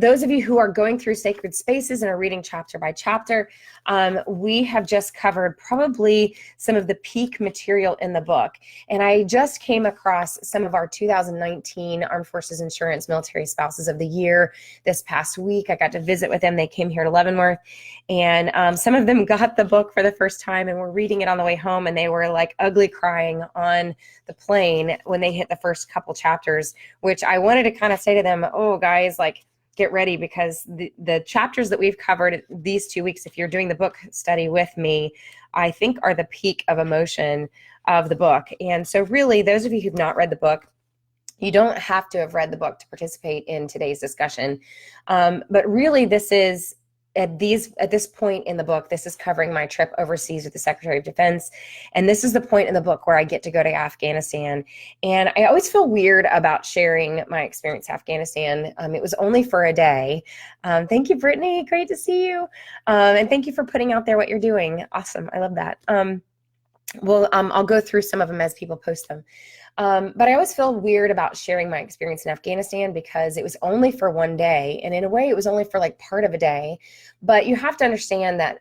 those of you who are going through sacred spaces and are reading chapter by chapter, we have just covered probably some of the peak material in the book. And I just came across some of our 2019 Armed Forces Insurance Military Spouses of the Year this past week. I got to visit with them. They came here to Leavenworth, and some of them got the book for the first time and were reading it on the way home, and they were like ugly crying on the plane when they hit the first couple chapters, which I wanted to kind of say to them, oh, guys, like, get ready, because the chapters that we've covered these 2 weeks, if you're doing the book study with me, I think are the peak of emotion of the book. And so really, those of you who've not read the book, you don't have to have read the book to participate in today's discussion. But really, this is, at this point in the book, this is covering my trip overseas with the Secretary of Defense. And this is the point in the book where I get to go to Afghanistan. And I always feel weird about sharing my experience in Afghanistan. It was only for a day. Thank you, Brittany. Great to see you. And thank you for putting out there what you're doing. Awesome. I love that. I'll go through some of them as people post them. But I always feel weird about sharing my experience in Afghanistan because it was only for one day. And in a way, it was only for like part of a day. But you have to understand that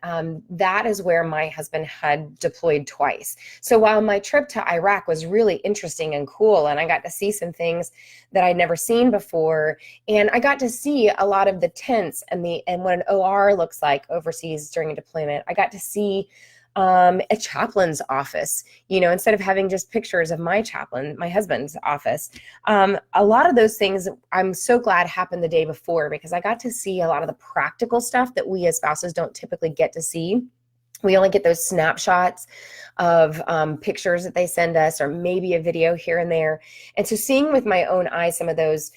that is where my husband had deployed twice. So while my trip to Iraq was really interesting and cool, and I got to see some things that I'd never seen before, and I got to see a lot of the tents and what an OR looks like overseas during a deployment. I got to see a chaplain's office, instead of having just pictures of my chaplain, my husband's office. A lot of those things I'm so glad happened the day before, because I got to see a lot of the practical stuff that we as spouses don't typically get to see. We only get those snapshots of pictures that they send us, or maybe a video here and there. And so seeing with my own eyes some of those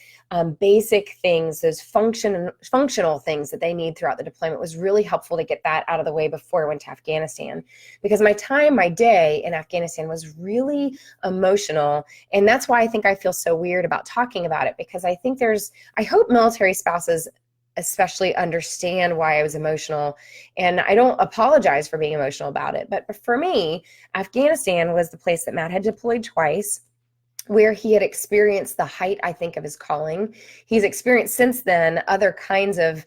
basic things, those functional things that they need throughout the deployment, was really helpful to get that out of the way before I went to Afghanistan. Because my day in Afghanistan was really emotional. And that's why I think I feel so weird about talking about it, because I think I hope military spouses especially understand why I was emotional. And I don't apologize for being emotional about it. But for me, Afghanistan was the place that Matt had deployed twice, where he had experienced the height, I think, of his calling. He's experienced since then other kinds of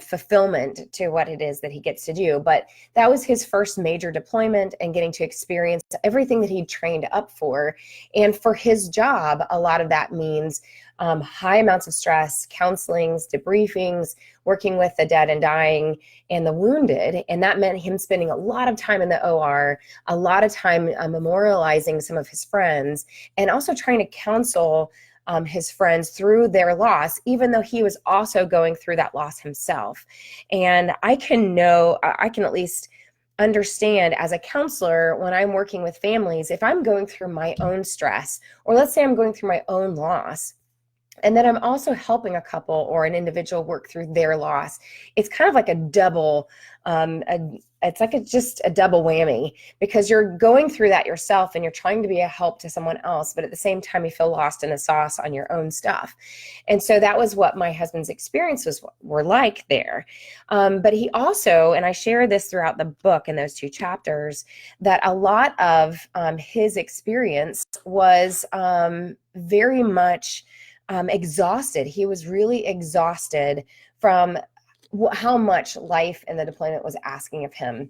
fulfillment to what it is that he gets to do. But that was his first major deployment, and getting to experience everything that he trained up for. And for his job, a lot of that means high amounts of stress, counselings, debriefings, working with the dead and dying and the wounded. And that meant him spending a lot of time in the OR, a lot of time memorializing some of his friends, and also trying to counsel his friends through their loss, even though he was also going through that loss himself. And I can at least understand as a counselor, when I'm working with families, if I'm going through my own stress, or let's say I'm going through my own loss, and then I'm also helping a couple or an individual work through their loss, it's kind of like a double, just a double whammy, because you're going through that yourself and you're trying to be a help to someone else, but at the same time you feel lost in a sauce on your own stuff. And so that was what my husband's experiences were like there. But he also, and I share this throughout the book in those 2 chapters, that a lot of his experience was very much exhausted. He was really exhausted from how much life in the deployment was asking of him.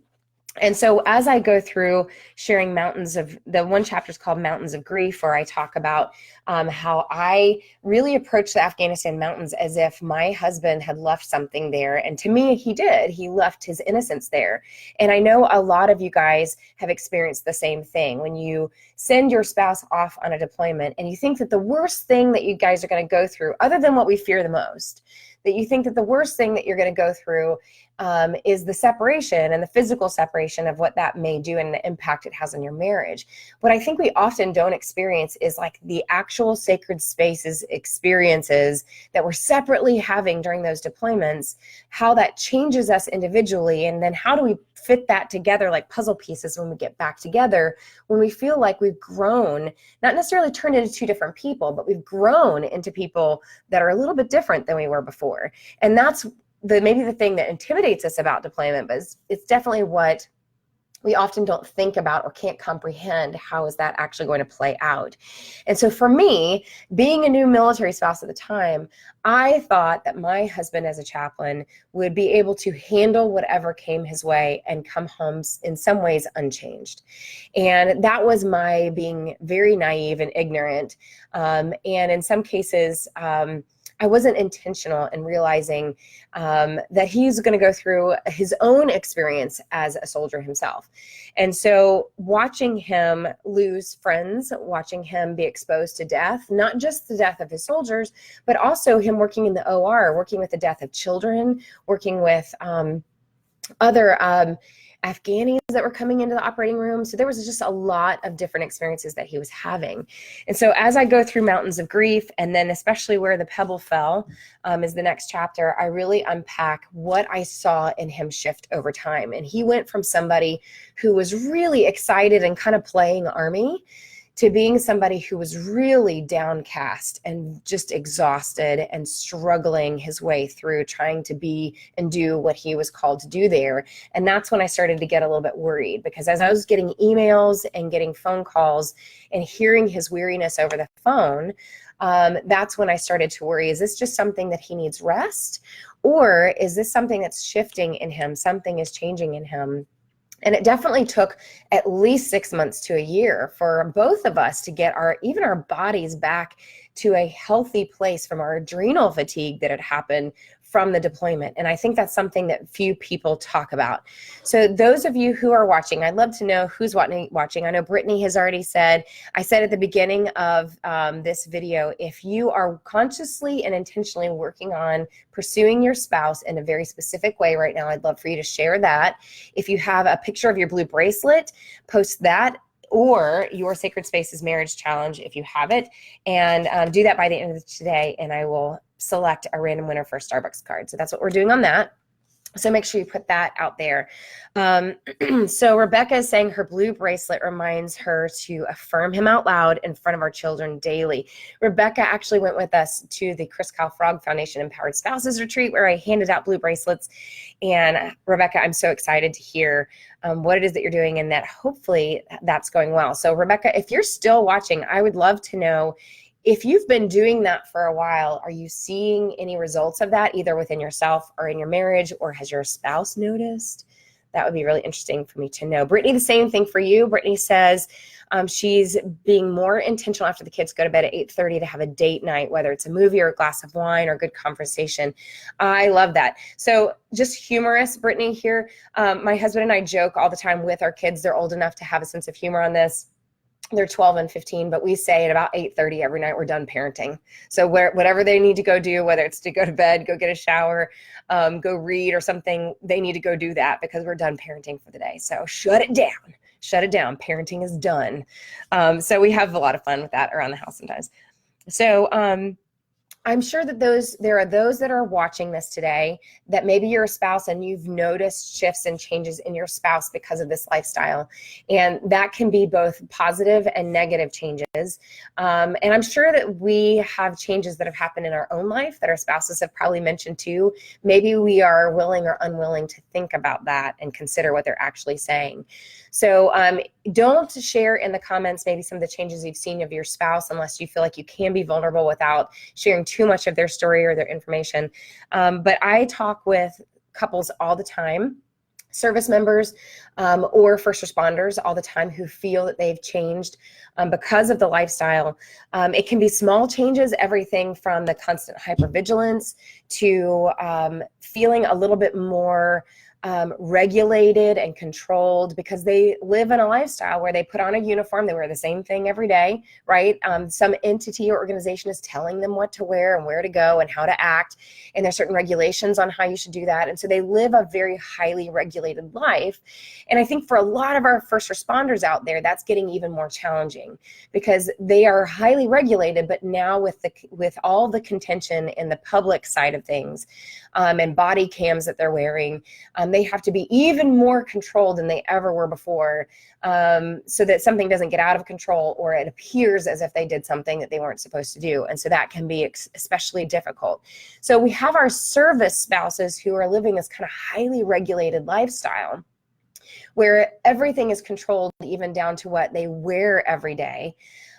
And so as I go through sharing the one chapter is called Mountains of Grief, where I talk about how I really approached the Afghanistan mountains as if my husband had left something there. And to me, he did. He left his innocence there. And I know a lot of you guys have experienced the same thing. When you send your spouse off on a deployment and you think that the worst thing that you guys are going to go through, other than what we fear the most, that you think that the worst thing that you're going to go through is the separation and the physical separation of what that may do and the impact it has on your marriage. What I think we often don't experience is like the actual sacred spaces experiences that we're separately having during those deployments, how that changes us individually, and then how do we fit that together like puzzle pieces when we get back together, when we feel like we've grown, not necessarily turned into 2 different people, but we've grown into people that are a little bit different than we were before. And that's maybe the thing that intimidates us about deployment, but it's definitely what we often don't think about or can't comprehend how is that actually going to play out. And so for me, being a new military spouse at the time, I thought that my husband as a chaplain would be able to handle whatever came his way and come home in some ways unchanged. And that was my being very naive and ignorant. And in some cases, I wasn't intentional in realizing that he's going to go through his own experience as a soldier himself. And so watching him lose friends, watching him be exposed to death, not just the death of his soldiers, but also him working in the OR, working with the death of children, working with other Afghanis that were coming into the operating room. So there was just a lot of different experiences that he was having. And so as I go through Mountains of Grief, and then especially where the pebble fell is the next chapter, I really unpack what I saw in him shift over time. And he went from somebody who was really excited and kind of playing army to being somebody who was really downcast and just exhausted and struggling his way through trying to be and do what he was called to do there. And that's when I started to get a little bit worried, because as I was getting emails and getting phone calls and hearing his weariness over the phone, that's when I started to worry, is this just something that he needs rest? Or is this something that's shifting in him? Something is changing in him. And it definitely took at least 6 months to a year for both of us to get even our bodies back to a healthy place from our adrenal fatigue that had happened from the deployment. And I think that's something that few people talk about. So those of you who are watching, I'd love to know who's watching. I know Brittany has already said, I said at the beginning of this video, if you are consciously and intentionally working on pursuing your spouse in a very specific way right now, I'd love for you to share that. If you have a picture of your blue bracelet, post that, or your Sacred Spaces Marriage Challenge if you have it, and do that by the end of today, and I will select a random winner for a Starbucks card. So that's what we're doing on that. So make sure you put that out there. So Rebecca is saying her blue bracelet reminds her to affirm him out loud in front of our children daily. Rebecca actually went with us to the Chris Kyle Frog Foundation Empowered Spouses Retreat, where I handed out blue bracelets. And Rebecca, I'm so excited to hear what it is that you're doing, and that hopefully that's going well. So Rebecca, if you're still watching, I would love to know, if you've been doing that for a while, are you seeing any results of that, either within yourself or in your marriage, or has your spouse noticed? That would be really interesting for me to know. Brittany, the same thing for you. Brittany says she's being more intentional after the kids go to bed at 8:30 to have a date night, whether it's a movie or a glass of wine or good conversation. I love that. So just humorous, Brittany here. My husband and I joke all the time with our kids. They're old enough to have a sense of humor on this. They're 12 and 15, but we say at about 8:30 every night we're done parenting. So whatever they need to go do, whether it's to go to bed, go get a shower, go read or something, they need to go do that because we're done parenting for the day. So shut it down. Shut it down. Parenting is done. So we have a lot of fun with that around the house sometimes. So I'm sure that there are those that are watching this today that maybe you're a spouse and you've noticed shifts and changes in your spouse because of this lifestyle. And that can be both positive and negative changes. And I'm sure that we have changes that have happened in our own life that our spouses have probably mentioned too. Maybe we are willing or unwilling to think about that and consider what they're actually saying. So don't share in the comments maybe some of the changes you've seen of your spouse unless you feel like you can be vulnerable without sharing too much of their story or their information. But I talk with couples all the time, service members or first responders all the time, who feel that they've changed because of the lifestyle. It can be small changes, everything from the constant hypervigilance to feeling a little bit more regulated and controlled because they live in a lifestyle where they put on a uniform, they wear the same thing every day, right? Some entity or organization is telling them what to wear and where to go and how to act, and there's certain regulations on how you should do that. And so they live a very highly regulated life. And I think for a lot of our first responders out there, that's getting even more challenging because they are highly regulated, but now with all the contention in the public side of things and body cams that they're wearing, they have to be even more controlled than they ever were before, so that something doesn't get out of control or it appears as if they did something that they weren't supposed to do. And so that can be especially difficult. So we have our service spouses who are living this kind of highly regulated lifestyle, where everything is controlled, even down to what they wear every day.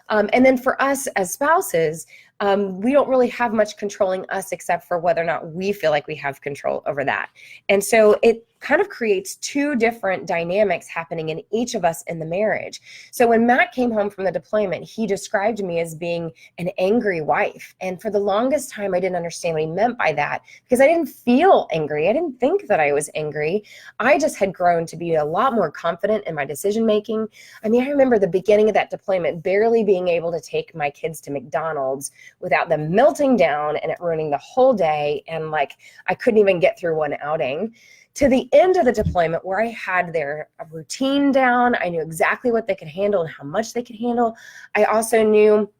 And then for us as spouses, we don't really have much controlling us except for whether or not we feel like we have control over that. And so it kind of creates two different dynamics happening in each of us in the marriage. So when Matt came home from the deployment, he described me as being an angry wife. And for the longest time, I didn't understand what he meant by that, because I didn't feel angry. I didn't think that I was angry. I just had grown to be a lot more confident in my decision making. I mean, I remember the beginning of that deployment, barely being able to take my kids to McDonald's without them melting down and it ruining the whole day. And like, I couldn't even get through one outing, to the end of the deployment where I had their routine down. I knew exactly what they could handle and how much they could handle. I also knew,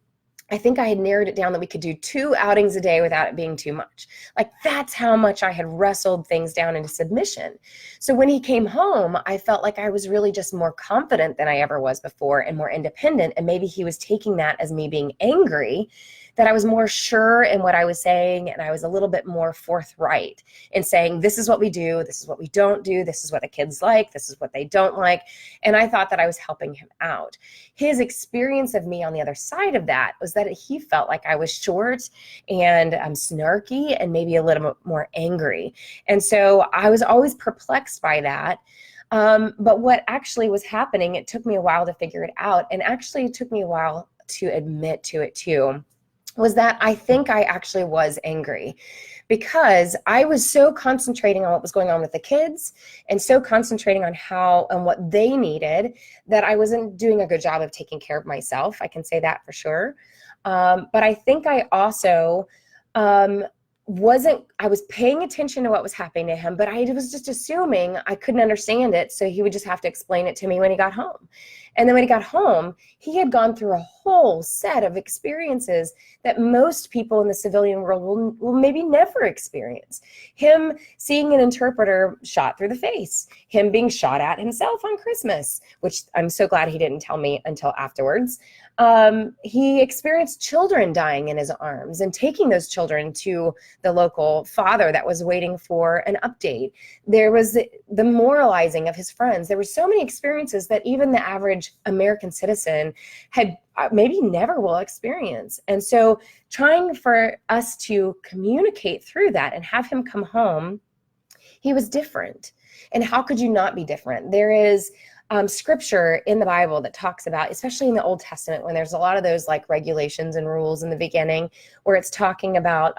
I think I had narrowed it down that we could do 2 outings a day without it being too much. Like, that's how much I had wrestled things down into submission. So when he came home, I felt like I was really just more confident than I ever was before and more independent. And maybe he was taking that as me being angry, that I was more sure in what I was saying, and I was a little bit more forthright in saying, this is what we do, this is what we don't do, this is what the kids like, this is what they don't like. And I thought that I was helping him out. His experience of me on the other side of that was that he felt like I was short and snarky and maybe a little bit more angry. And so I was always perplexed by that. But what actually was happening, it took me a while to figure it out, and actually it took me a while to admit to it too, was that I think I actually was angry, because I was so concentrating on what was going on with the kids and so concentrating on what they needed, that I wasn't doing a good job of taking care of myself. I can say that for sure. But I think I also I was paying attention to what was happening to him, but I was just assuming I couldn't understand it. So he would just have to explain it to me when he got home. And then when he got home, he had gone through a whole set of experiences that most people in the civilian world will maybe never experience. Him seeing an interpreter shot through the face, him being shot at himself on Christmas, which I'm so glad he didn't tell me until afterwards. He experienced children dying in his arms and taking those children to the local father that was waiting for an update. There was the moralizing of his friends. There were so many experiences that even the average American citizen had maybe never will experience. And so trying for us to communicate through that and have him come home, he was different. And how could you not be different? There is scripture in the Bible that talks about, especially in the Old Testament, when there's a lot of those like regulations and rules in the beginning, where it's talking about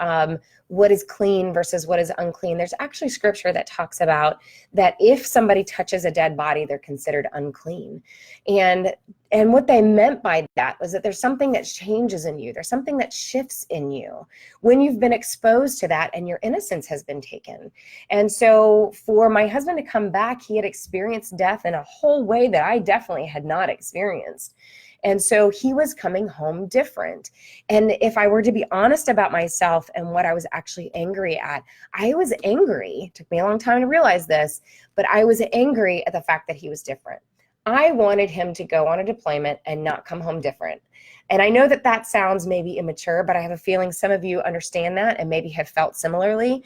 what is clean versus what is unclean. There's actually scripture that talks about that if somebody touches a dead body, they're considered unclean. And what they meant by that was that there's something that changes in you. There's something that shifts in you when you've been exposed to that and your innocence has been taken. And so for my husband to come back, he had experienced death in a whole way that I definitely had not experienced. And so he was coming home different. And if I were to be honest about myself and what I was actually angry at, I was angry. It took me a long time to realize this, but I was angry at the fact that he was different. I wanted him to go on a deployment and not come home different. And I know that that sounds maybe immature, but I have a feeling some of you understand that and maybe have felt similarly.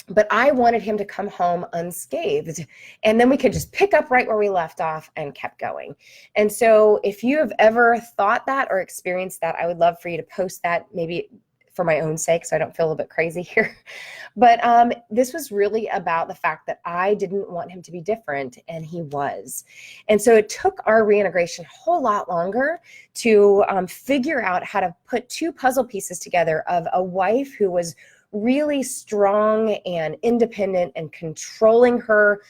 But I wanted him to come home unscathed, and then we could just pick up right where we left off and kept going. And so if you have ever thought that or experienced that, I would love for you to post that, maybe for my own sake, so I don't feel a little bit crazy here. But this was really about the fact that I didn't want him to be different, and he was. And so it took our reintegration a whole lot longer to figure out how to put two puzzle pieces together of a wife who was really strong and independent and controlling her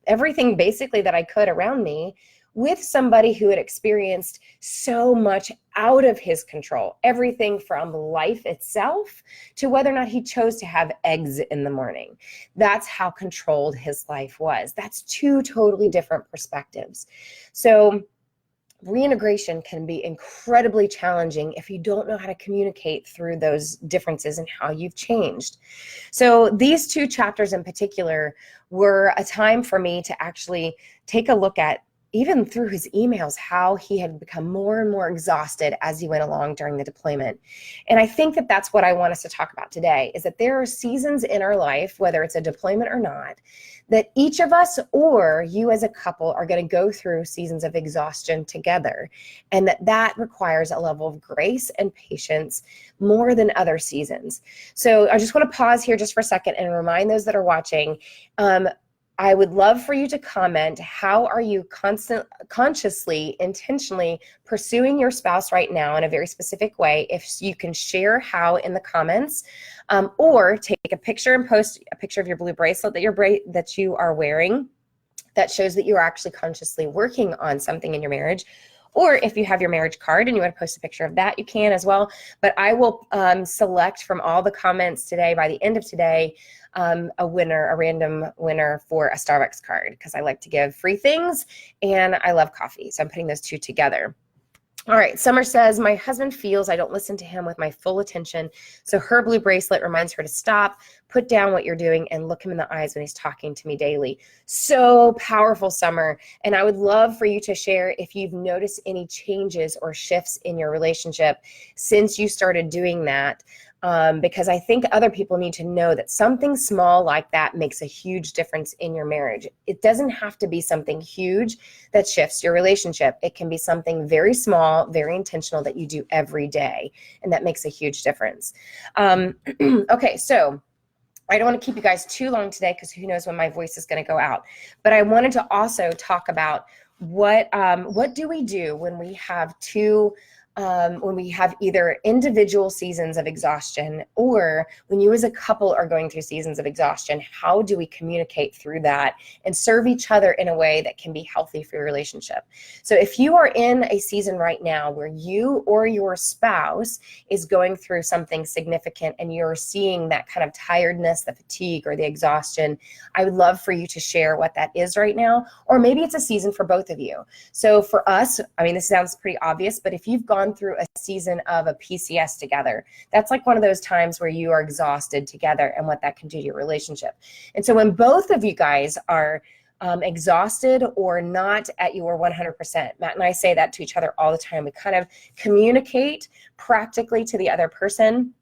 everything basically that I could around me, with somebody who had experienced so much out of his control, everything from life itself to whether or not he chose to have eggs in the morning. That's how controlled his life was. That's two totally different perspectives. So reintegration can be incredibly challenging if you don't know how to communicate through those differences and how you've changed. So these two chapters in particular were a time for me to actually take a look at even through his emails, how he had become more and more exhausted as he went along during the deployment. And I think that that's what I want us to talk about today, is that there are seasons in our life, whether it's a deployment or not, that each of us or you as a couple are going to go through seasons of exhaustion together, and that requires a level of grace and patience more than other seasons. So I just want to pause here just for a second and remind those that are watching, I would love for you to comment, how are you consciously, intentionally pursuing your spouse right now in a very specific way? If you can share how in the comments, or take a picture and post a picture of your blue bracelet that you are wearing that shows that you are actually consciously working on something in your marriage. Or if you have your marriage card and you want to post a picture of that, you can as well. But I will select from all the comments today, by the end of today, a random winner for a Starbucks card, because I like to give free things and I love coffee. So I'm putting those two together. All right, Summer says, my husband feels I don't listen to him with my full attention, so her blue bracelet reminds her to stop, put down what you're doing, and look him in the eyes when he's talking to me daily. So powerful, Summer. And I would love for you to share if you've noticed any changes or shifts in your relationship since you started doing that. Because I think other people need to know that something small like that makes a huge difference in your marriage. It doesn't have to be something huge that shifts your relationship. It can be something very small, very intentional that you do every day, and that makes a huge difference. Okay, so I don't want to keep you guys too long today, because who knows when my voice is going to go out. But I wanted to also talk about what do we do when we have when we have either individual seasons of exhaustion, or when you as a couple are going through seasons of exhaustion. How do we communicate through that and serve each other in a way that can be healthy for your relationship? So if you are in a season right now where you or your spouse is going through something significant and you're seeing that kind of tiredness, the fatigue, or the exhaustion, I would love for you to share what that is right now. Or maybe it's a season for both of you. So for us, I mean, this sounds pretty obvious, but if you've gone through a season of a PCS together, that's like one of those times where you are exhausted together, and what that can do to your relationship. And so when both of you guys are exhausted or not at your 100%, Matt and I say that to each other all the time. We kind of communicate practically to the other person,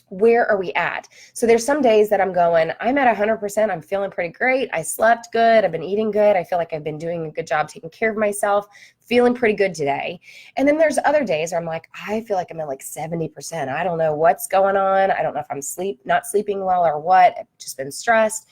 where are we at? So there's some days that I'm at 100%. I'm feeling pretty great. I slept good. I've been eating good. I feel like I've been doing a good job taking care of myself, feeling pretty good today. And then there's other days where I'm like, I feel like I'm at like 70%. I don't know what's going on. I don't know if I'm not sleeping well or what. I've just been stressed.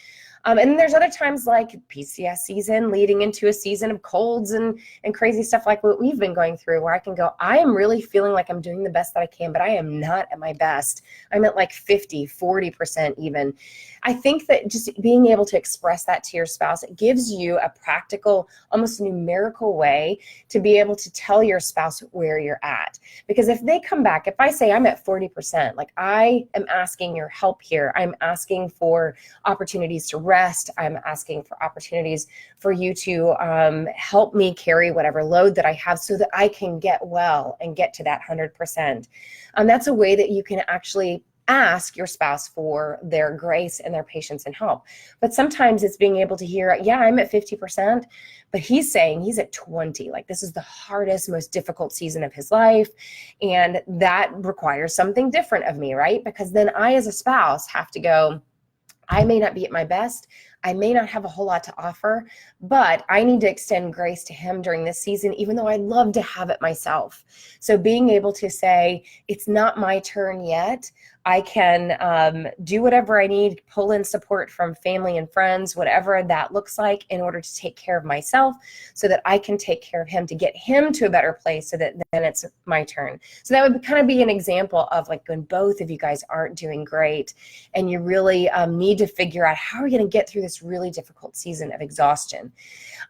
And then there's other times like PCS season leading into a season of colds and crazy stuff like what we've been going through, where I can go, I am really feeling like I'm doing the best that I can, but I am not at my best. I'm at like 50, 40% even. I think that just being able to express that to your spouse, it gives you a practical, almost numerical way to be able to tell your spouse where you're at. Because if they come back, if I say I'm at 40%, like I am asking your help here, I'm asking for opportunities to rest, I'm asking for opportunities for you to help me carry whatever load that I have so that I can get well and get to that 100%. That's a way that you can actually ask your spouse for their grace and their patience and help. But sometimes it's being able to hear, yeah, I'm at 50%, but he's saying he's at 20. Like this is the hardest, most difficult season of his life. And that requires something different of me, right? Because then I, as a spouse, have to go, I may not be at my best. I may not have a whole lot to offer, but I need to extend grace to him during this season, even though I'd love to have it myself. So being able to say, it's not my turn yet. I can do whatever I need, pull in support from family and friends, whatever that looks like, in order to take care of myself so that I can take care of him, to get him to a better place so that then it's my turn. So that would kind of be an example of like when both of you guys aren't doing great and you really need to figure out how are we going to get through this really difficult season of exhaustion.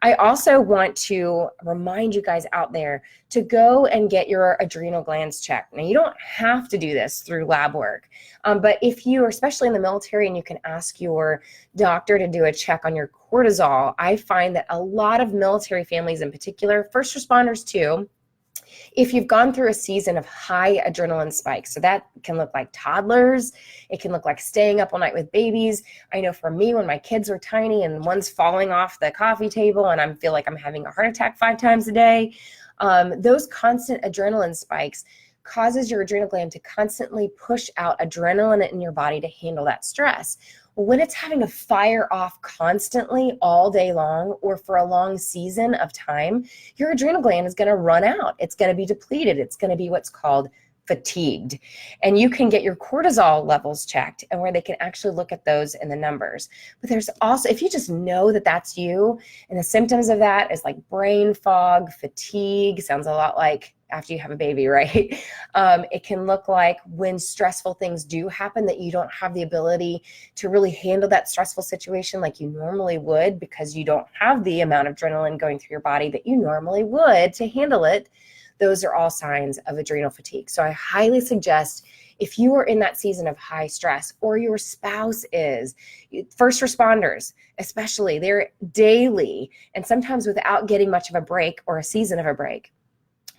I also want to remind you guys out there to go and get your adrenal glands checked. Now, you don't have to do this through lab work, but if you are, especially in the military, and you can ask your doctor to do a check on your cortisol, I find that a lot of military families in particular, first responders too, If you've gone through a season of high adrenaline spikes, so that can look like toddlers, it can look like staying up all night with babies. I know for me, when my kids were tiny and one's falling off the coffee table and I feel like I'm having a heart attack 5 times a day, those constant adrenaline spikes causes your adrenal gland to constantly push out adrenaline in your body to handle that stress. When it's having to fire off constantly all day long or for a long season of time, your adrenal gland is going to run out. It's going to be depleted. It's going to be what's called fatigued. And you can get your cortisol levels checked, and where they can actually look at those in the numbers. But there's also, if you just know that that's you, and the symptoms of that is like brain fog, fatigue, sounds a lot like after you have a baby, right? It can look like when stressful things do happen that you don't have the ability to really handle that stressful situation like you normally would, because you don't have the amount of adrenaline going through your body that you normally would to handle it. Those are all signs of adrenal fatigue. So I highly suggest, if you are in that season of high stress, or your spouse is, first responders especially, they're daily, and sometimes without getting much of a break or a season of a break,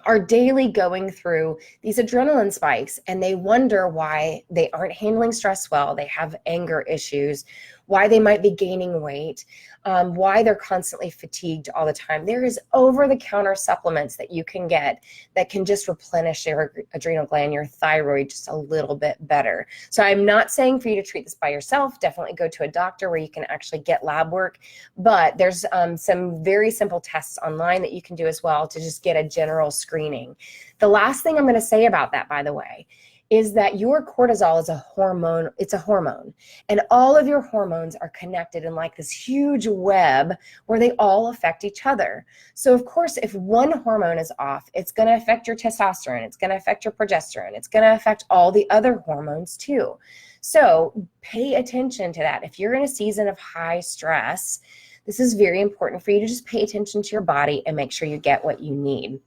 are daily going through these adrenaline spikes, and they wonder why they aren't handling stress well. They have anger issues, why they might be gaining weight, why they're constantly fatigued all the time. There is over-the-counter supplements that you can get that can just replenish your adrenal gland, your thyroid, just a little bit better. So I'm not saying for you to treat this by yourself. Definitely go to a doctor where you can actually get lab work. But there's some very simple tests online that you can do as well to just get a general screening. The last thing I'm going to say about that, by the way, is that your cortisol is a hormone. It's a hormone, and all of your hormones are connected in like this huge web where they all affect each other. So of course, if one hormone is off, it's going to affect your testosterone, it's going to affect your progesterone, it's going to affect all the other hormones too. So pay attention to that. If you're in a season of high stress, this is very important for you to just pay attention to your body and make sure you get what you need.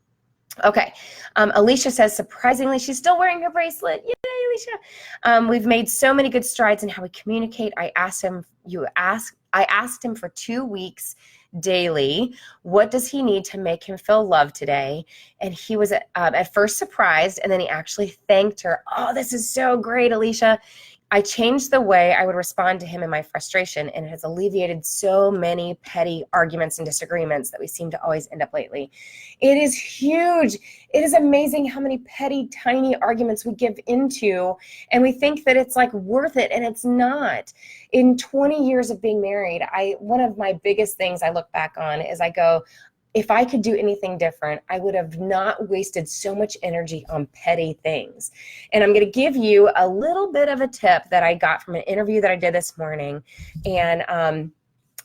Okay, Alicia says, surprisingly, she's still wearing her bracelet. Yay, Alicia. We've made so many good strides in how we communicate. I asked him for 2 weeks daily, what does he need to make him feel loved today? And he was at first surprised, and then he actually thanked her. Oh, this is so great, Alicia. I changed the way I would respond to him in my frustration, and it has alleviated so many petty arguments and disagreements that we seem to always end up lately. It is huge. It is amazing how many petty, tiny arguments we give into, and we think that it's like worth it, and it's not. In 20 years of being married, one of my biggest things I look back on is I go, if I could do anything different, I would have not wasted so much energy on petty things. And I'm going to give you a little bit of a tip that I got from an interview that I did this morning. And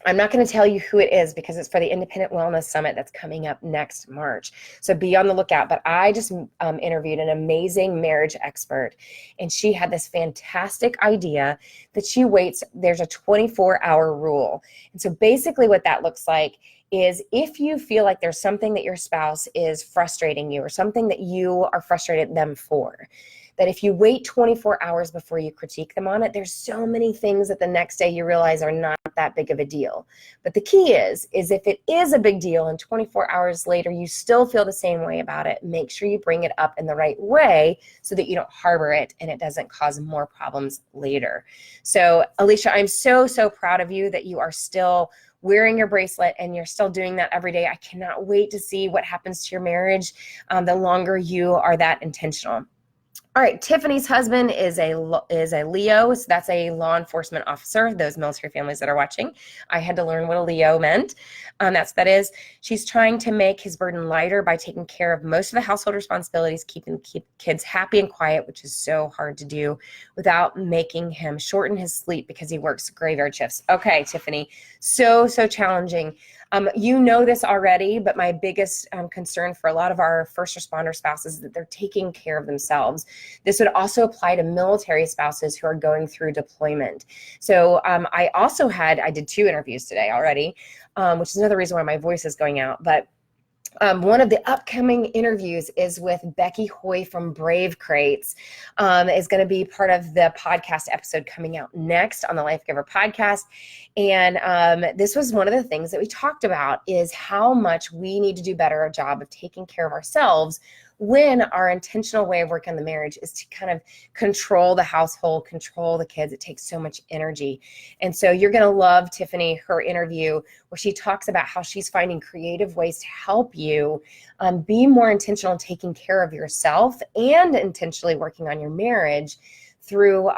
I'm not going to tell you who it is because it's for the Independent Wellness Summit that's coming up next March. So be on the lookout. But I just interviewed an amazing marriage expert, and she had this fantastic idea that she waits. There's a 24-hour rule. And so basically what that looks like is, if you feel like there's something that your spouse is frustrating you, or something that you are frustrated them for, that if you wait 24 hours before you critique them on it, there's so many things that the next day you realize are not that big of a deal. But the key is if it is a big deal and 24 hours later you still feel the same way about it, make sure you bring it up in the right way so that you don't harbor it and it doesn't cause more problems later. So Alicia, I'm so proud of you that you are still wearing your bracelet and you're still doing that every day. I cannot wait to see what happens to your marriage the longer you are that intentional. All right, Tiffany's husband is a Leo, so that's a law enforcement officer, those military families that are watching. I had to learn what a Leo meant. That is. She's trying to make his burden lighter by taking care of most of the household responsibilities, keeping kids happy and quiet, which is so hard to do, without making him shorten his sleep because he works graveyard shifts. Okay, Tiffany, so challenging. You know this already, but my biggest concern for a lot of our first responder spouses is that they're taking care of themselves. This would also apply to military spouses who are going through deployment. So I did 2 interviews today already, which is another reason why my voice is going out. But one of the upcoming interviews is with Becky Hoy from Brave Crates, is going to be part of the podcast episode coming out next on the Life Giver podcast. And this was one of the things that we talked about, is how much we need to do better a job of taking care of ourselves when our intentional way of working on the marriage is to kind of control the household, control the kids. It takes so much energy. And so you're going to love Tiffany, her interview, where she talks about how she's finding creative ways to help you be more intentional in taking care of yourself and intentionally working on your marriage through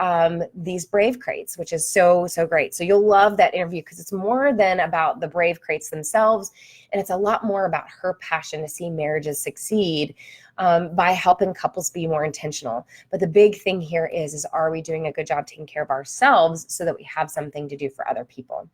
these Brave Crates, which is so great. So you'll love that interview because it's more than about the Brave Crates themselves, and it's a lot more about her passion to see marriages succeed by helping couples be more intentional. But the big thing here is are we doing a good job taking care of ourselves so that we have something to do for other people?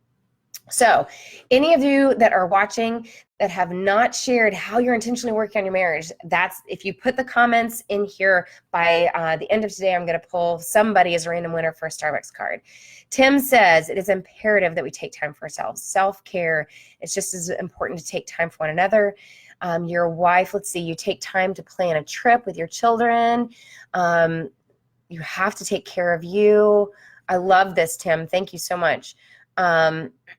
So any of you that are watching that have not shared how you're intentionally working on your marriage, that's, if you put the comments in here by the end of today, I'm going to pull somebody as a random winner for a Starbucks card. Tim says, it is imperative that we take time for ourselves. Self-care, it's just as important to take time for one another. Your wife, let's see, you take time to plan a trip with your children. You have to take care of you. I love this, Tim. Thank you so much.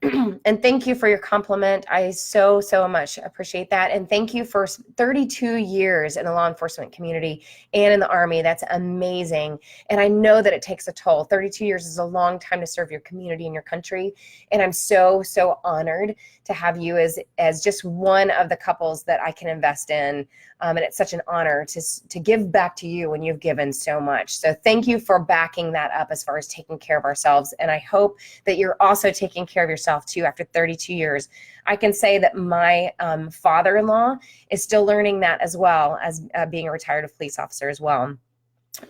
And thank you for your compliment. I so much appreciate that. And thank you for 32 years in the law enforcement community and in the Army. That's amazing. And I know that it takes a toll. 32 years is a long time to serve your community and your country. And I'm so honored to have you as just one of the couples that I can invest in. And it's such an honor to give back to you when you've given so much. So thank you for backing that up as far as taking care of ourselves. And I hope that you're also taking care of yourself too after 32 years. I can say that my father-in-law is still learning that as well as being a retired police officer as well.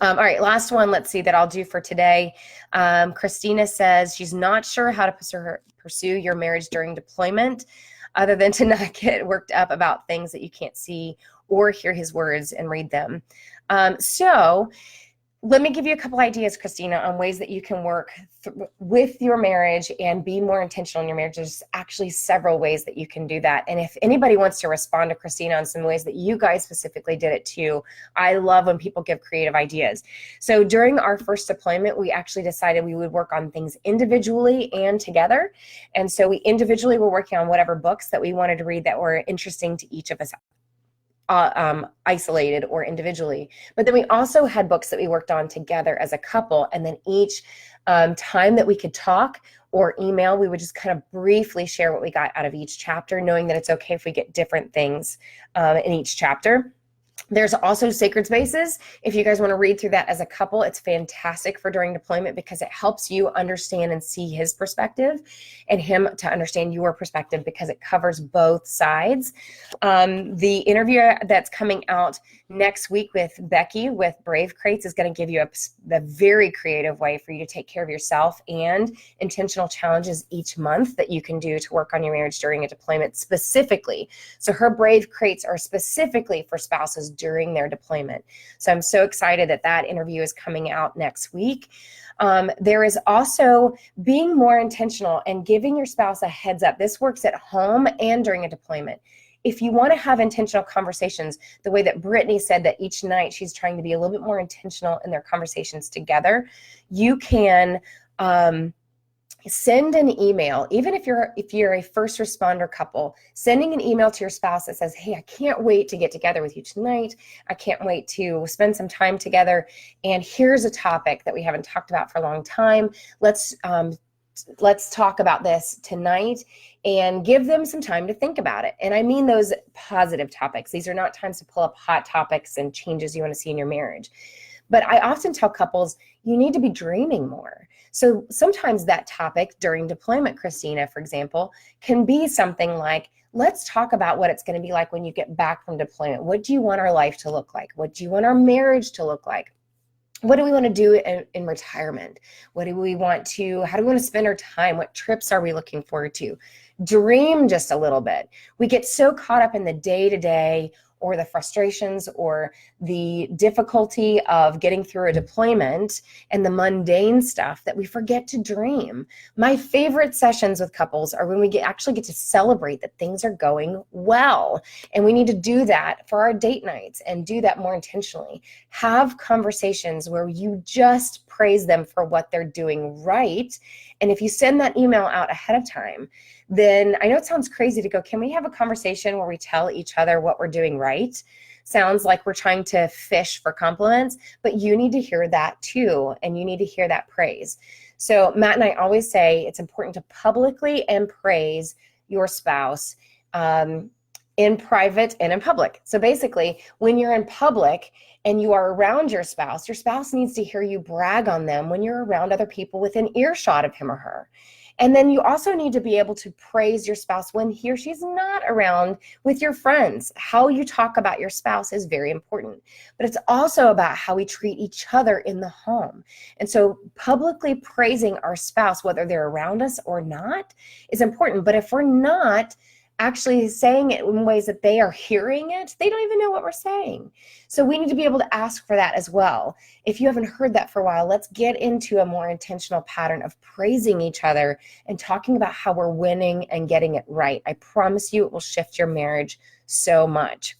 All right, last one, let's see, that I'll do for today. Christina says she's not sure how to pursue your marriage during deployment other than to not get worked up about things that you can't see or hear his words and read them. So let me give you a couple ideas, Christina, on ways that you can work with your marriage and be more intentional in your marriage. There's actually several ways that you can do that. And if anybody wants to respond to Christina on some ways that you guys specifically did it too, I love when people give creative ideas. So during our first deployment, we actually decided we would work on things individually and together. And so we individually were working on whatever books that we wanted to read that were interesting to each of us, isolated or individually. But then we also had books that we worked on together as a couple, and then each time that we could talk or email, we would just kind of briefly share what we got out of each chapter, knowing that it's okay if we get different things in each chapter. There's also Sacred Spaces. If you guys want to read through that as a couple, it's fantastic for during deployment because it helps you understand and see his perspective and him to understand your perspective because it covers both sides. The interview that's coming out next week with Becky with Brave Crates is going to give you a very creative way for you to take care of yourself and intentional challenges each month that you can do to work on your marriage during a deployment specifically. So her Brave Crates are specifically for spouses during their deployment. So I'm so excited that that interview is coming out next week. There is also being more intentional and giving your spouse a heads up. This works at home and during a deployment. If you want to have intentional conversations, the way that Brittany said that each night she's trying to be a little bit more intentional in their conversations together, you can send an email. Even if you're a first responder couple, sending an email to your spouse that says, hey, I can't wait to get together with you tonight. I can't wait to spend some time together. And here's a topic that we haven't talked about for a long time. Let's talk about this tonight, and give them some time to think about it. And I mean those positive topics. These are not times to pull up hot topics and changes you want to see in your marriage. But I often tell couples, you need to be dreaming more. So sometimes that topic during deployment, Christina, for example, can be something like, let's talk about what it's going to be like when you get back from deployment. What do you want our life to look like? What do you want our marriage to look like? What do we want to do in retirement? How do we want to spend our time? What trips are we looking forward to? Dream just a little bit. We get so caught up in the day-to-day or the frustrations or the difficulty of getting through a deployment and the mundane stuff that we forget to dream. My favorite sessions with couples are when we actually get to celebrate that things are going well. And we need to do that for our date nights and do that more intentionally. Have conversations where you just praise them for what they're doing right. And if you send that email out ahead of time, then I know it sounds crazy to go, can we have a conversation where we tell each other what we're doing right? sounds like we're trying to fish for compliments, but you need to hear that too, and you need to hear that praise. So Matt and I always say it's important to publicly and praise your spouse in private and in public. So basically, when you're in public and you are around your spouse needs to hear you brag on them when you're around other people within earshot of him or her. And then you also need to be able to praise your spouse when he or she's not around with your friends. How you talk about your spouse is very important, but it's also about how we treat each other in the home. And so publicly praising our spouse, whether they're around us or not, is important. But if we're not actually saying it in ways that they are hearing it, they don't even know what we're saying. So we need to be able to ask for that as well. If you haven't heard that for a while, let's get into a more intentional pattern of praising each other and talking about how we're winning and getting it right. I promise you it will shift your marriage so much.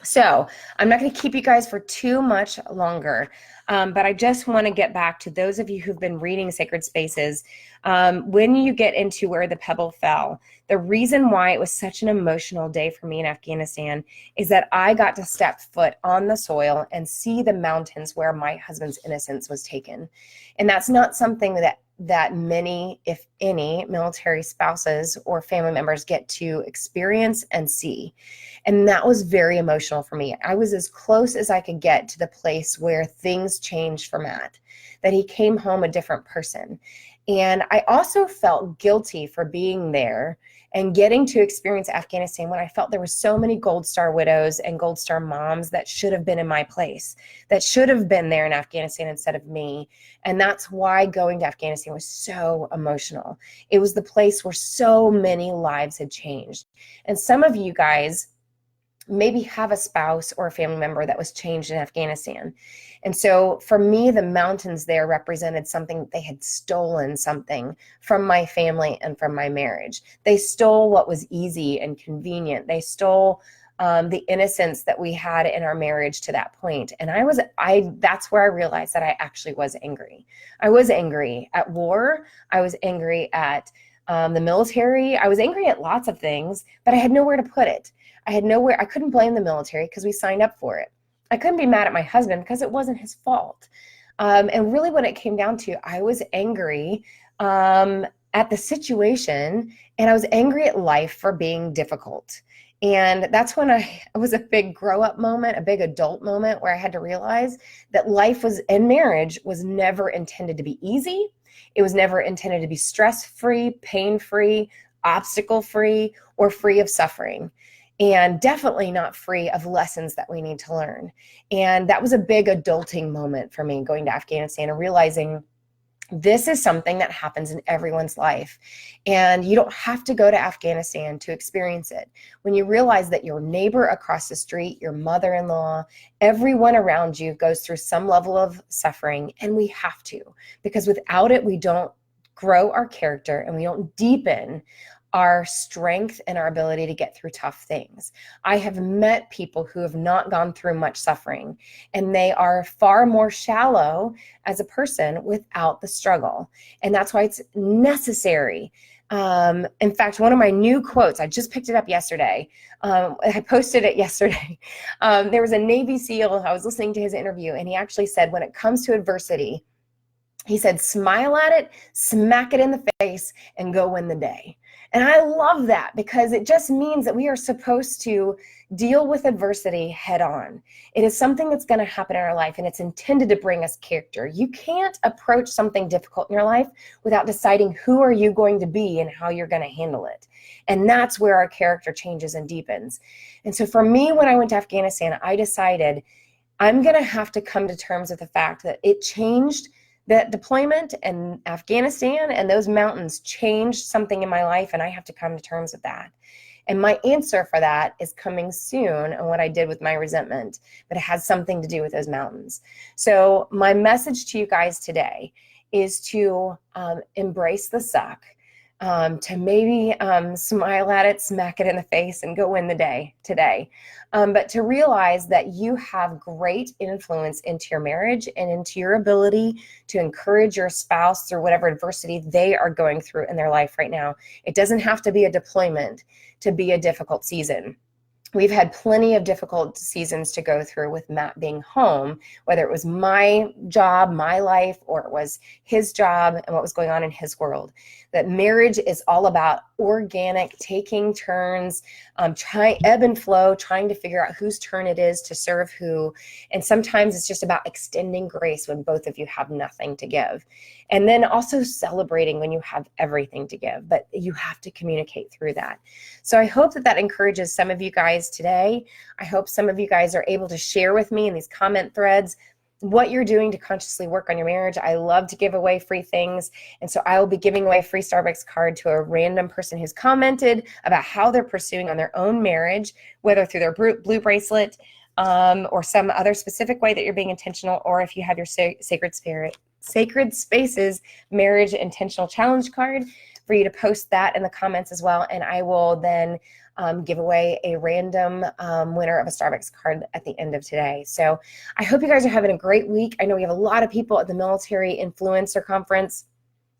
So I'm not going to keep you guys for too much longer, but I just want to get back to those of you who've been reading Sacred Spaces. When you get into Where the Pebble Fell, the reason why it was such an emotional day for me in Afghanistan is that I got to step foot on the soil and see the mountains where my husband's innocence was taken. And that's not something that many, if any, military spouses or family members get to experience and see. And that was very emotional for me. I was as close as I could get to the place where things changed for Matt, that he came home a different person. And I also felt guilty for being there and getting to experience Afghanistan when I felt there were so many Gold Star widows and Gold Star moms that should have been in my place, that should have been there in Afghanistan instead of me. And that's why going to Afghanistan was so emotional. It was the place where so many lives had changed. And some of you guys maybe have a spouse or a family member that was changed in Afghanistan. And so for me, the mountains there represented something. They had stolen something from my family and from my marriage. They stole what was easy and convenient. They stole the innocence that we had in our marriage to that point. And that's where I realized that I actually was angry. I was angry at war. I was angry at the military. I was angry at lots of things, but I had nowhere to put it. I couldn't blame the military because we signed up for it. I couldn't be mad at my husband because it wasn't his fault. And really when it came down to, I was angry at the situation, and I was angry at life for being difficult. And that's when it was a big grow up moment, a big adult moment where I had to realize that life and marriage was never intended to be easy. It was never intended to be stress-free, pain-free, obstacle-free, or free of suffering. And definitely not free of lessons that we need to learn. And that was a big adulting moment for me going to Afghanistan and realizing this is something that happens in everyone's life. And you don't have to go to Afghanistan to experience it. When you realize that your neighbor across the street, your mother-in-law, everyone around you goes through some level of suffering, and we have to, because without it, we don't grow our character and we don't deepen our strength and our ability to get through tough things. I have met people who have not gone through much suffering, and they are far more shallow as a person without the struggle. And that's why it's necessary. In fact, one of my new quotes, I just picked it up yesterday. I posted it yesterday. There was a Navy SEAL, I was listening to his interview, and he actually said, when it comes to adversity, he said, smile at it, smack it in the face, and go win the day. And I love that because it just means that we are supposed to deal with adversity head on. It is something that's going to happen in our life, and it's intended to bring us character. You can't approach something difficult in your life without deciding who are you going to be and how you're going to handle it. And that's where our character changes and deepens. And so for me, when I went to Afghanistan, I decided I'm going to have to come to terms with the fact that it changed. That deployment in Afghanistan and those mountains changed something in my life, and I have to come to terms with that. And my answer for that is coming soon on what I did with my resentment, but it has something to do with those mountains. So my message to you guys today is to embrace the suck, to maybe smile at it, smack it in the face, and go win the day today. But to realize that you have great influence into your marriage and into your ability to encourage your spouse through whatever adversity they are going through in their life right now. It doesn't have to be a deployment to be a difficult season. we've had plenty of difficult seasons to go through with Matt being home, whether it was my job, my life, or it was his job and what was going on in his world. That marriage is all about organic, taking turns, ebb and flow, trying to figure out whose turn it is to serve who. And sometimes it's just about extending grace when both of you have nothing to give. And then also celebrating when you have everything to give, but you have to communicate through that. So I hope that encourages some of you guys today. I hope some of you guys are able to share with me in these comment threads what you're doing to consciously work on your marriage. I love to give away free things. And so I will be giving away a free Starbucks card to a random person who's commented about how they're pursuing on their own marriage, whether through their blue bracelet or some other specific way that you're being intentional, or if you have your Sacred Spaces Marriage Intentional Challenge card, for you to post that in the comments as well. And I will then give away a random winner of a Starbucks card at the end of today. So I hope you guys are having a great week. I know we have a lot of people at the Military Influencer Conference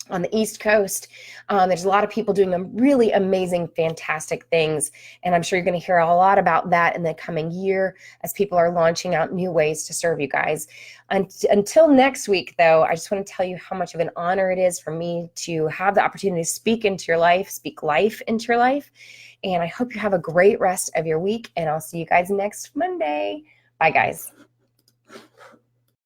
on the East Coast. There's a lot of people doing really amazing, fantastic things. And I'm sure you're going to hear a lot about that in the coming year as people are launching out new ways to serve you guys. Until next week, though, I just want to tell you how much of an honor it is for me to have the opportunity to speak into your life, speak life into your life. And I hope you have a great rest of your week. And I'll see you guys next Monday. Bye, guys.